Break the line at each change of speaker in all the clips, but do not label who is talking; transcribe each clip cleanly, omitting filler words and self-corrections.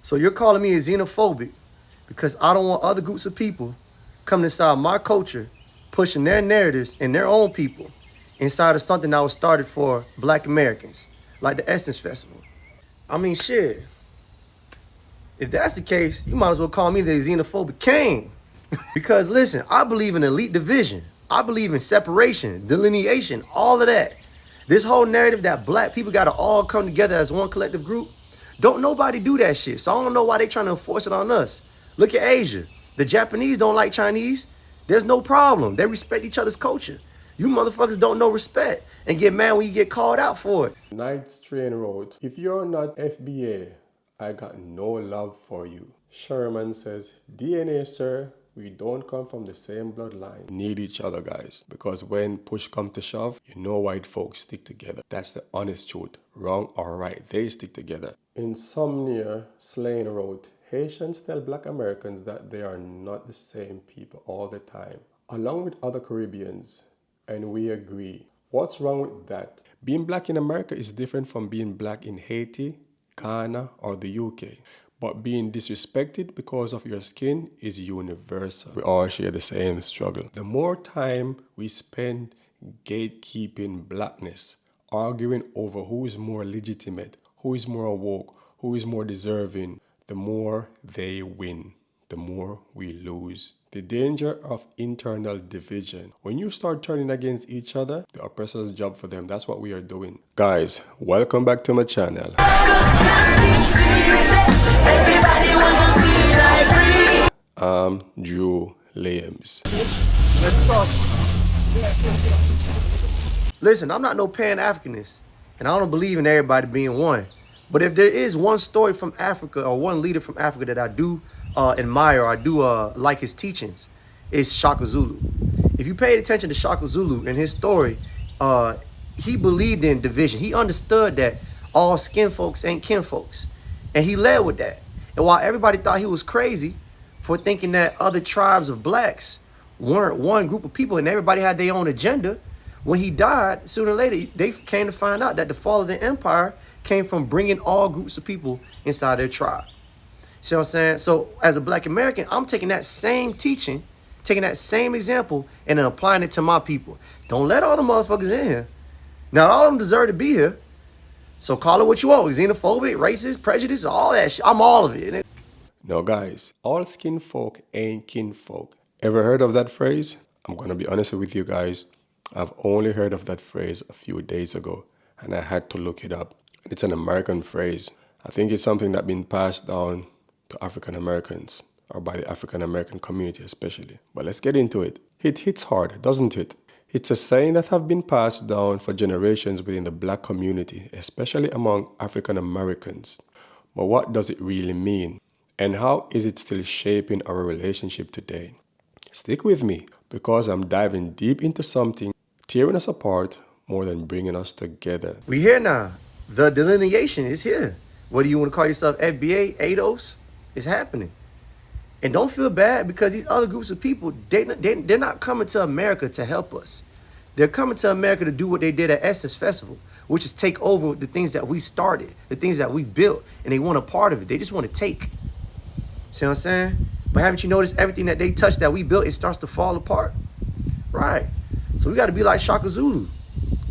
So you're calling me a xenophobic because I don't want other groups of people coming inside my culture, pushing their narratives and their own people inside of something that was started for Black Americans, like the Essence Festival. I mean, shit. If that's the case, you might as well call me the xenophobic king. Because listen, I believe in elite division. I believe in separation, delineation, all of that. This whole narrative that Black people got to all come together as one collective group, don't nobody do that shit. So I don't know why they trying to enforce it on us. Look at Asia. The Japanese don't like Chinese. There's no problem. They respect each other's culture. You motherfuckers don't know respect and get mad when you get called out for it.
Night Strain wrote, if you're not FBA, I got no love for you. Sherman says, DNA, sir, we don't come from the same bloodline. Need each other, guys, because when push comes to shove, you know white folks stick together. That's the honest truth. Wrong or right, they stick together. Insomnia Slane wrote, Haitians tell Black Americans that they are not the same people all the time, along with other Caribbeans, and we agree. What's wrong with that? Being Black in America is different from being Black in Haiti, Ghana, or the UK. But being disrespected because of your skin is universal. We all share the same struggle. The more time we spend gatekeeping Blackness, arguing over who is more legitimate, who is more woke, who is more deserving, the more they win, the more we lose. The danger of internal division. When you start turning against each other, the oppressor's job for them, that's what we are doing. Guys, welcome back to my channel. I'm Drew Liams.
Listen, I'm not no Pan-Africanist, and I don't believe in everybody being one. But if there is one story from Africa or one leader from Africa that I do admire, or I do like his teachings, it's Shaka Zulu. If you paid attention to Shaka Zulu and his story, he believed in division. He understood that all skin folks ain't kin folks. And he led with that. And while everybody thought he was crazy for thinking that other tribes of Blacks weren't one group of people and everybody had their own agenda, when he died, sooner or later, they came to find out that the fall of the empire came from bringing all groups of people inside their tribe. See what I'm saying? So as a Black American, I'm taking that same teaching, taking that same example, and then applying it to my people. Don't let all the motherfuckers in here. Not all of them deserve to be here. So call it what you want. Xenophobic, racist, prejudice, all that shit. I'm all of it.
No, guys, all skin folk ain't kin folk. Ever heard of that phrase? I'm going to be honest with you guys. I've only heard of that phrase a few days ago, and I had to look it up. It's an American phrase. I think it's something that's been passed down to African Americans, or by the African American community especially. But let's get into it. It hits hard, doesn't it? It's a saying that have been passed down for generations within the Black community, especially among African Americans. But what does it really mean? And how is it still shaping our relationship today? Stick with me, because I'm diving deep into something tearing us apart more than bringing us together.
We here now. The delineation is here. Whether you want to call yourself FBA, ADOS, it's happening. And don't feel bad, because these other groups of people, they're not coming to America to help us. They're coming to America to do what they did at Essence Festival, which is take over the things that we started, the things that we built, and they want a part of it. They just want to take. See what I'm saying? But haven't you noticed everything that they touch that we built, it starts to fall apart? Right. So we got to be like Shaka Zulu.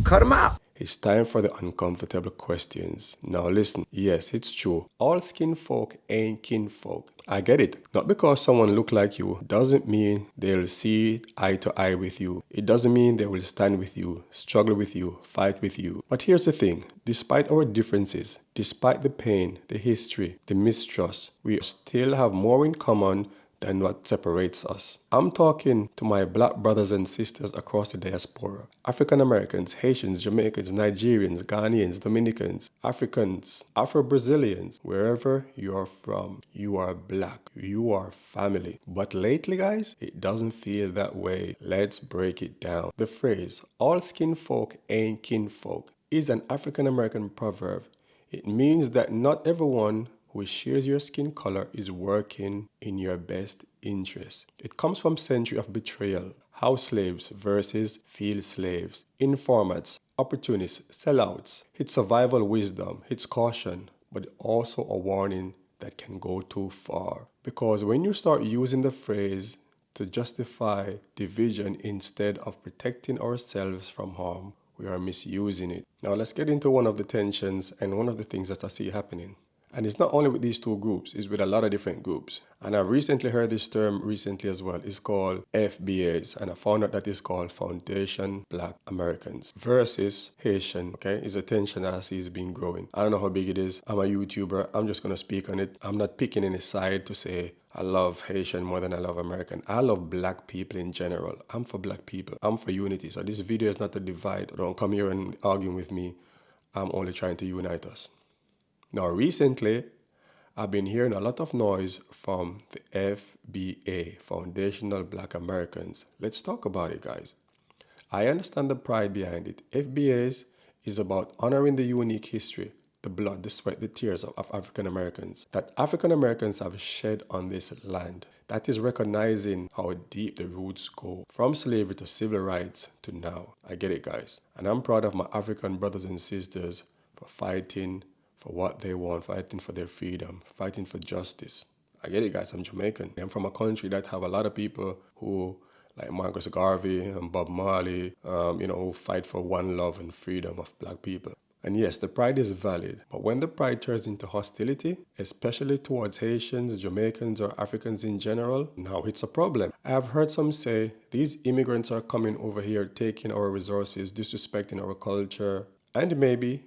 Cut them out.
It's time for the uncomfortable questions. Now listen, yes, it's true. All skin folk ain't kin folk. I get it. Not because someone look like you doesn't mean they'll see eye to eye with you. It doesn't mean they will stand with you, struggle with you, fight with you. But here's the thing. Despite our differences, despite the pain, the history, the mistrust, we still have more in common than what separates us. I'm talking to my Black brothers and sisters across the diaspora. African Americans, Haitians, Jamaicans, Nigerians, Ghanaians, Dominicans, Africans, Afro-Brazilians, wherever you're from, you are Black, you are family. But lately, guys, it doesn't feel that way. Let's break it down. The phrase, all skin folk ain't kin folk, is an African American proverb. It means that not everyone who shares your skin color is working in your best interest. It comes from century of betrayal, house slaves versus field slaves, informants, opportunists, sellouts. It's survival wisdom, it's caution, but also a warning that can go too far. Because when you start using the phrase to justify division instead of protecting ourselves from harm, we are misusing it. Now let's get into one of the tensions and one of the things that I see happening. And it's not only with these two groups, it's with a lot of different groups. And I've recently heard this term recently as well. It's called FBAs. And I found out that it's called Foundation Black Americans versus Haitian. Okay, it's a tension that I see is being growing. I don't know how big it is. I'm a YouTuber. I'm just going to speak on it. I'm not picking any side to say I love Haitian more than I love American. I love black people in general. I'm for black people. I'm for unity. So this video is not to divide. Don't come here and argue with me. I'm only trying to unite us. Now, recently, I've been hearing a lot of noise from the FBA, Foundational Black Americans. Let's talk about it, guys. I understand the pride behind it. FBAs is about honoring the unique history, the blood, the sweat, the tears of African Americans that African Americans have shed on this land. That is recognizing how deep the roots go from slavery to civil rights to now. I get it, guys. And I'm proud of my African brothers and sisters for fighting for what they want, fighting for their freedom, fighting for justice. I get it, guys. I'm Jamaican. I'm from a country that have a lot of people who, like Marcus Garvey and Bob Marley, who fight for one love and freedom of black people. And yes, the pride is valid, but when the pride turns into hostility, especially towards Haitians, Jamaicans, or Africans in general, now it's a problem. I have heard some say these immigrants are coming over here, taking our resources, disrespecting our culture, and maybe,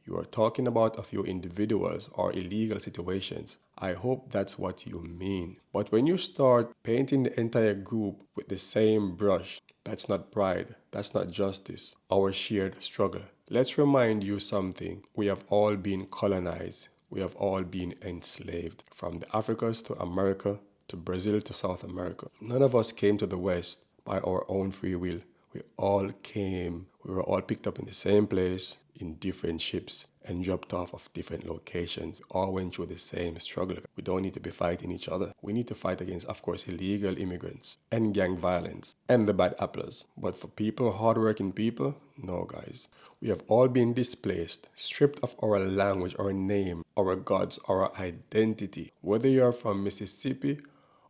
you are talking about a few individuals or illegal situations. I hope that's what you mean. But when you start painting the entire group with the same brush, that's not pride, that's not justice, our shared struggle. Let's remind you something. We have all been colonized. We have all been enslaved. From the Africas to America, to Brazil to South America. None of us came to the West by our own free will. We all came, we were all picked up in the same place, in different ships, and dropped off of different locations. We all went through the same struggle. We don't need to be fighting each other. We need to fight against, of course, illegal immigrants and gang violence and the bad apples. But for people, hardworking people, no, guys. We have all been displaced, stripped of our language, our name, our gods, our identity. Whether you're from Mississippi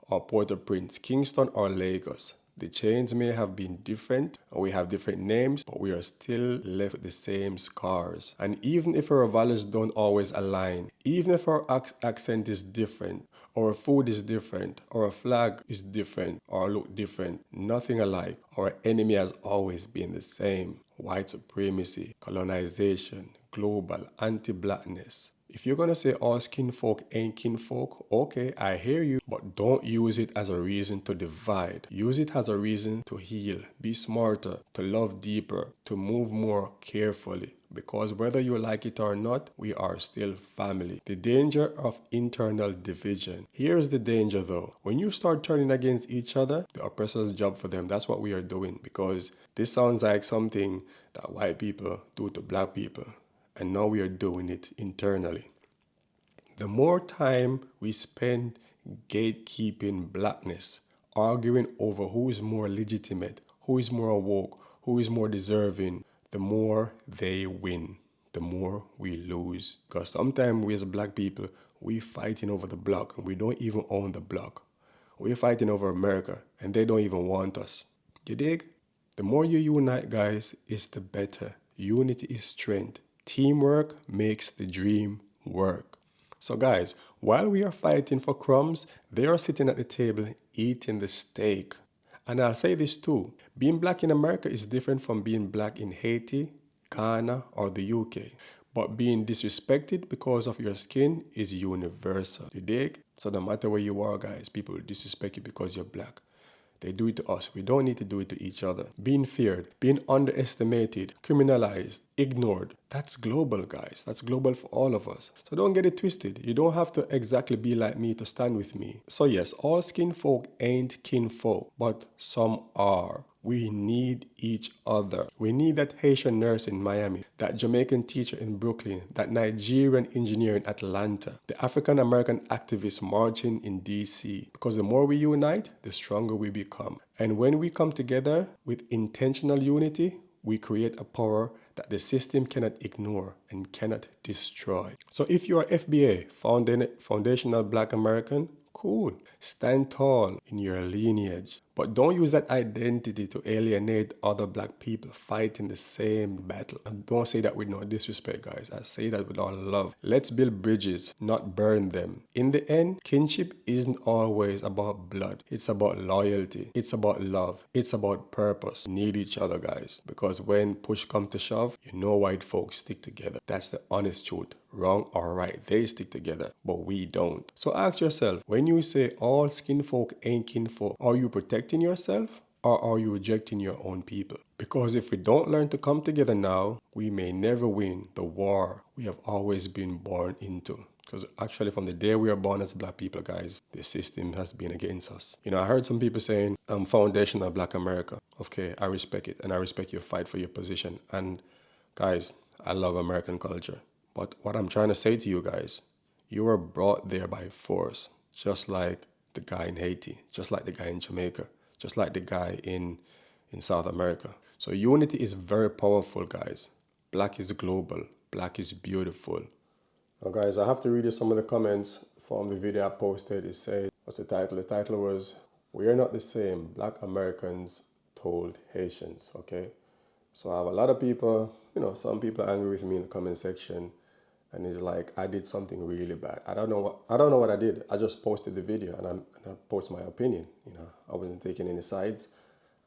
or Port-au-Prince, Kingston or Lagos, the chains may have been different, or we have different names, but we are still left with the same scars. And even if our values don't always align, even if our accent is different, our food is different, our flag is different, or look different, nothing alike, our enemy has always been the same. White supremacy, colonization, global anti-blackness. If you're going to say all skin folk ain't kinfolk, okay, I hear you, but don't use it as a reason to divide. Use it as a reason to heal, be smarter, to love deeper, to move more carefully. Because whether you like it or not, we are still family. The danger of internal division. Here's the danger though. When you start turning against each other, the oppressor's job for them, that's what we are doing. Because this sounds like something that white people do to black people. And now we are doing it internally. The more time we spend gatekeeping blackness, arguing over who is more legitimate, who is more woke, who is more deserving, the more they win, the more we lose. Because sometimes we as black people, we fighting over the block and we don't even own the block. We're fighting over America and they don't even want us. You dig? The more you unite, guys, is the better. Unity is strength. Teamwork makes the dream work. So guys, while we are fighting for crumbs, they are sitting at the table eating the steak. And I'll say this too, being black in America is different from being black in Haiti, Ghana, or the UK. But being disrespected because of your skin is universal. You dig? So no matter where you are, guys, people disrespect you because you're black. They do it to us. We don't need to do it to each other. Being feared, being underestimated, criminalized, ignored. That's global, guys. That's global for all of us. So don't get it twisted. You don't have to exactly be like me to stand with me. So yes, all skin folk ain't kinfolk, but some are. We need each other. We need that Haitian nurse in Miami, that Jamaican teacher in Brooklyn, that Nigerian engineer in Atlanta, the African-American activist marching in DC. Because the more we unite, the stronger we become. And when we come together with intentional unity, we create a power that the system cannot ignore and cannot destroy. So if you are FBA, foundational Black American, cool. Stand tall in your lineage. But don't use that identity to alienate other Black people fighting the same battle. And don't say that with no disrespect, guys. I say that with all love. Let's build bridges, not burn them. In the end, kinship isn't always about blood. It's about loyalty. It's about love. It's about purpose. Need each other, guys. Because when push comes to shove, you know white folks stick together. That's the honest truth. Wrong or right, they stick together, but we don't. So ask yourself, when you say all skin folk ain't kinfolk, are you protecting yourself or are you rejecting your own people? Because if we don't learn to come together now, we may never win the war we have always been born into. Because actually from the day we are born as Black people, guys, the system has been against us. You know, I heard some people saying, I'm foundational Black America. Okay, I respect it, and I respect your fight for your position. And guys, I love American culture. But what I'm trying to say to you guys, you were brought there by force, just like the guy in Haiti, just like the guy in Jamaica, just like the guy in South America. So unity is very powerful, guys. Black is global. Black is beautiful. Now, guys, I have to read you some of the comments from the video I posted. It said, what's the title? The title was, "We are not the same. Black Americans told Haitians." Okay. So I have a lot of people, some people are angry with me in the comment section. And it's like, I did something really bad. I don't know what I did. I just posted the video and I posted my opinion. I wasn't taking any sides.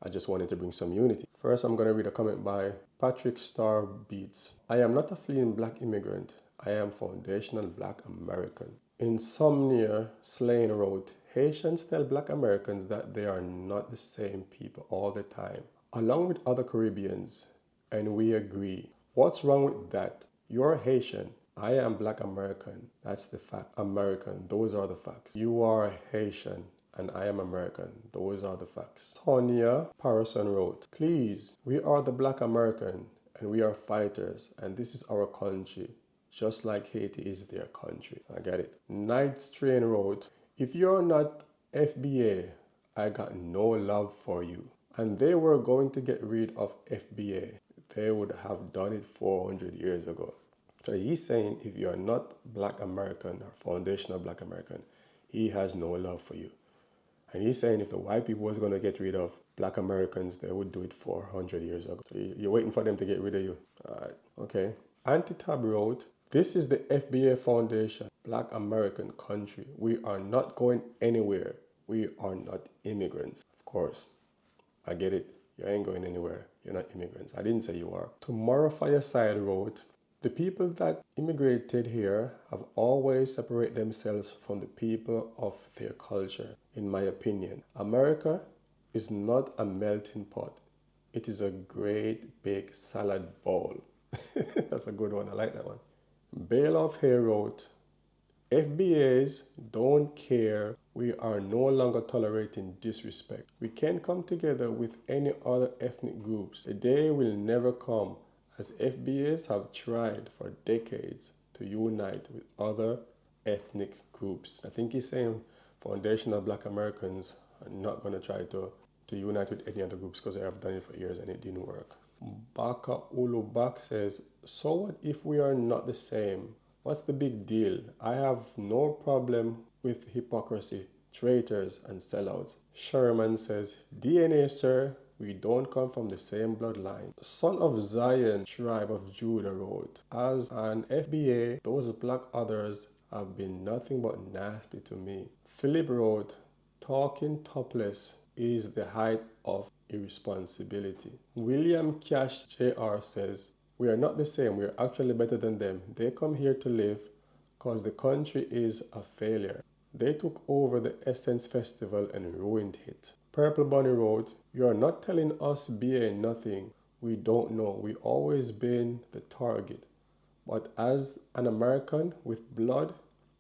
I just wanted to bring some unity. First, I'm going to read a comment by Patrick Star Beats. "I am not a fleeing Black immigrant. I am foundational Black American." Insomnia Slane wrote, "Haitians tell Black Americans that they are not the same people all the time, along with other Caribbeans, and we agree. What's wrong with that? You're Haitian. I am Black American. That's the fact. American. Those are the facts. You are Haitian and I am American. Those are the facts." Tonya Parson wrote, "Please, we are the Black American and we are fighters and this is our country, just like Haiti is their country." I get it. Night Strain wrote, "If you're not FBA, I got no love for you." And they were going to get rid of FBA. They would have done it 400 years ago. So he's saying if you're not Black American or foundational Black American, he has no love for you. And he's saying if the white people was going to get rid of Black Americans, they would do it 400 years ago. So you're waiting for them to get rid of you. All right, okay. Antitab wrote, "This is the FBA Foundation, Black American country. We are not going anywhere. We are not immigrants." Of course, I get it. You ain't going anywhere. You're not immigrants. I didn't say you are. Tomorrow Fireside wrote, "The people that immigrated here have always separated themselves from the people of their culture, in my opinion. America is not a melting pot. It is a great big salad bowl." That's a good one. I like that one. Bailoff here wrote, "FBAs don't care. We are no longer tolerating disrespect. We can come together with any other ethnic groups. The day will never come as FBAs have tried for decades to unite with other ethnic groups." I think he's saying foundational Black Americans are not going to try to unite with any other groups because they have done it for years and it didn't work. Baka Ulubak says, "So what if we are not the same? What's the big deal? I have no problem with hypocrisy, traitors, and sellouts." Sherman says, "DNA, sir. We don't come from the same bloodline." Son of Zion, tribe of Judah wrote, "As an FBA, those Black others have been nothing but nasty to me." Philip wrote, "Talking topless is the height of irresponsibility." William Cash Jr. says, "We are not the same. We are actually better than them. They come here to live because the country is a failure. They took over the Essence Festival and ruined it." Purple Bunny wrote, "You are not telling us BA nothing. We don't know. We always been the target. But as an American with blood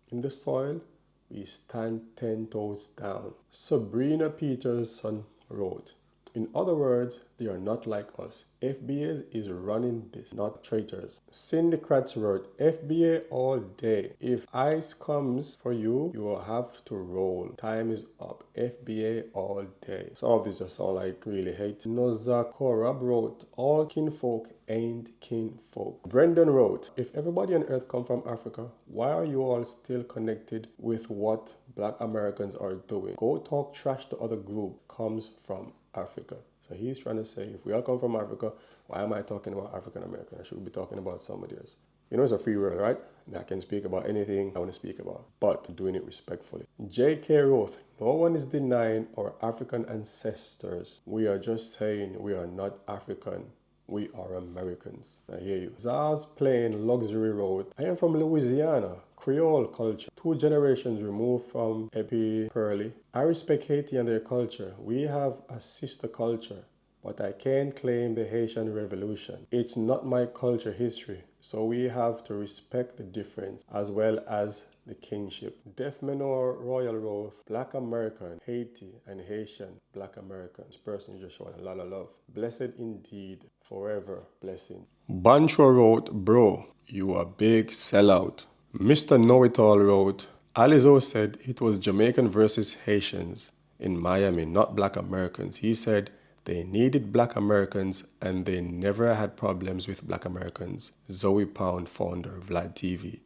in the soil, we stand 10 toes down." Sabrina Peterson wrote, In other words, they are not like us. FBAs is running this, not traitors. Syndicats wrote, FBA all day. If ICE comes for you, you will have to roll. Time is up. FBA all day. Some of these just sound like really hate. Nozakorab wrote, all kinfolk ain't kinfolk. Brendan wrote, if everybody on earth come from Africa, why are you all still connected with what Black Americans are doing? Go talk trash to other group comes from Africa. So he's trying to say, if we all come from Africa, why am I talking about African American? I should be talking about somebody else. You know, it's a free world, right? And I can speak about anything I want to speak about, but doing it respectfully. J.K. Roth, no one is denying our African ancestors. We are just saying we are not African. We are Americans. I hear you. Zaz Plain Luxury Road. I am from Louisiana. Creole culture. 2 generations removed from Epi Pearly. I respect Haiti and their culture. We have a sister culture, but I can't claim the Haitian Revolution. It's not my culture history, so we have to respect the difference as well as the kingship. Deaf Menor Royal Roth, Black American, Haiti, and Haitian Black American. This person just showing a lot of love. Blessed indeed, forever blessing. Bancho wrote, bro, you a big sellout. Mr. Know-It-All wrote, Alizo said it was Jamaican versus Haitians in Miami, not Black Americans. He said they needed Black Americans and they never had problems with Black Americans. Zoe Pound, founder, Vlad TV.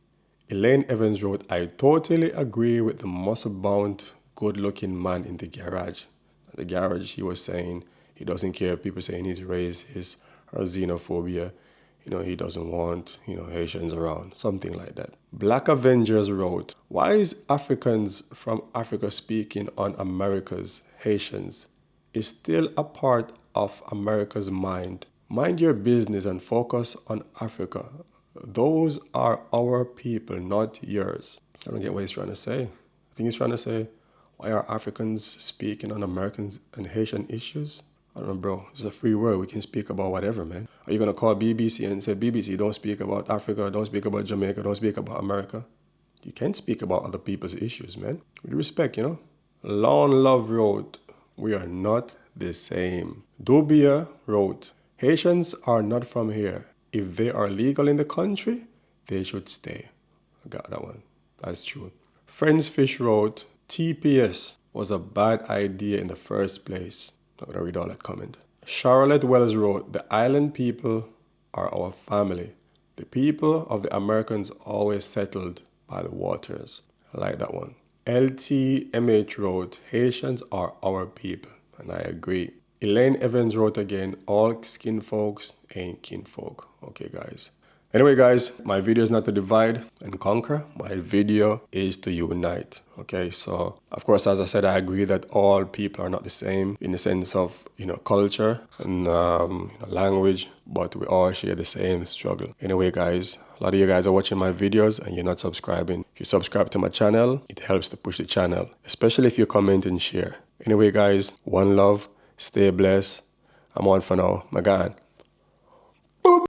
Elaine Evans wrote, I totally agree with the muscle-bound, good-looking man in the garage. At the garage, he was saying he doesn't care if people saying he's racist or xenophobia. You know, he doesn't want, Haitians around, something like that. Black Avengers wrote, why is Africans from Africa speaking on America's Haitians? Is still a part of America's mind. Mind your business and focus on Africa. Those are our people, not yours. I don't get what he's trying to say. I think he's trying to say, why are Africans speaking on Americans and Haitian issues? I don't know, bro. It's a free world. We can speak about whatever, man. Are you going to call BBC and say, BBC, don't speak about Africa, don't speak about Jamaica, don't speak about America? You can speak about other people's issues, man. With respect, Lawn Love wrote, we are not the same. Dubia wrote, Haitians are not from here. If they are legal in the country, they should stay. I got that one. That's true. Friends Fish wrote, TPS was a bad idea in the first place. Not going to read all that comment. Charlotte Wells wrote, the island people are our family. The people of the Americans always settled by the waters. I like that one. LTMH wrote, Haitians are our people. And I agree. Elaine Evans wrote again, all skin folks ain't kinfolk. Okay, guys. Anyway, guys, my video is not to divide and conquer. My video is to unite. Okay, so of course, as I said, I agree that all people are not the same in the sense of, culture and language, but we all share the same struggle. Anyway, guys, a lot of you guys are watching my videos and you're not subscribing. If you subscribe to my channel, it helps to push the channel, especially if you comment and share. Anyway, guys, one love, stay blessed. I'm on for now. My God.